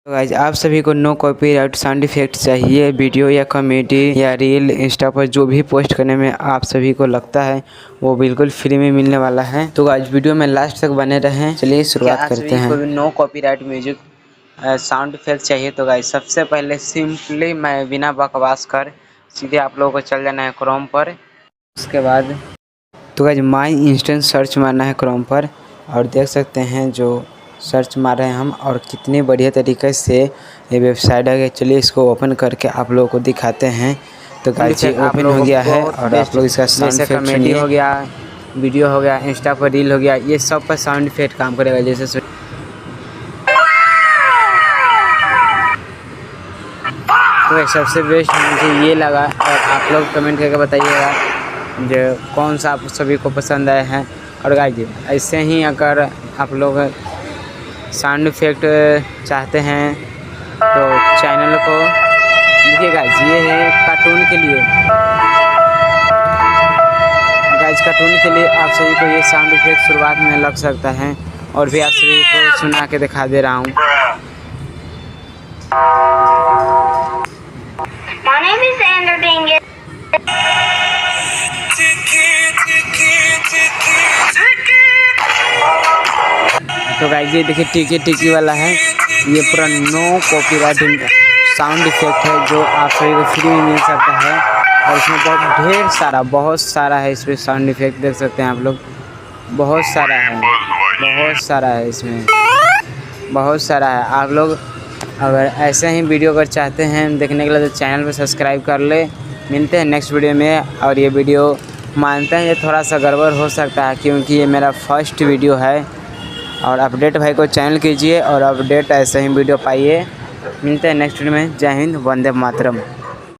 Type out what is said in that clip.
तो गाइस आप सभी को नो कॉपीराइट साउंड इफेक्ट चाहिए वीडियो या कॉमेडी या रील इंस्टा पर जो भी पोस्ट करने में आप सभी को लगता है वो बिल्कुल फ्री में मिलने वाला है। तो गाइस वीडियो में लास्ट तक बने रहें। चलिए शुरुआत करते हैं। No copyright music sound effect चाहिए तो गाइस सबसे पहले सिंपली मैं बिना बकवास कर सीधे आप लोगों को चल जाना है क्रोम पर। उसके बाद तो गाइस माई इंस्टेंट सर्च मारना है क्रोम पर और देख सकते हैं जो सर्च मार रहे हैं हम और कितने बढ़िया तरीके से ये वेबसाइट है। चलिए इसको ओपन करके आप लोगों को दिखाते हैं। तो गाइस ये ओपन हो गया है और आप लोग इसका साउंड इफेक्ट कॉमेडी हो गया, वीडियो हो गया, इंस्टा पर रील हो गया, ये सब पर साउंड इफेक्ट काम करेगा। जैसे तो सबसे बेस्ट मुझे ये लगा और आप लोग कमेंट करके बताइएगा जो कौन सा आप सभी को पसंद आया है। और गाइस ऐसे ही अगर आप लोग साउंड इफेक्ट चाहते हैं तो चैनल को देखिए गाइस ये है कार्टून के लिए। गाइस कार्टून के लिए आप सभी को ये साउंड इफेक्ट शुरुआत में लग सकता है और भी आप सभी को सुना के दिखा दे रहा हूँ। तो गाइस ये देखिए टिकी टिकी वाला है, ये पूरा नो कॉपीराइट साउंड इफेक्ट है जो आप सभी को फ्री में मिल सकता है। और इसमें बहुत सारा है इसमें साउंड इफेक्ट देख सकते हैं आप लोग। बहुत सारा है इसमें बहुत सारा है। आप लोग अगर ऐसे ही वीडियो अगर चाहते हैं देखने के लिए तो चैनल को सब्सक्राइब कर ले। मिलते हैं नेक्स्ट वीडियो में। और ये वीडियो मानते हैं ये थोड़ा सा गड़बड़ हो सकता है क्योंकि ये मेरा फर्स्ट वीडियो है। और अपडेट भाई को चैनल कीजिए और अपडेट ऐसे ही वीडियो पाइए। मिलते हैं नेक्स्ट वीडियो में। जय हिंद, वंदे मातरम।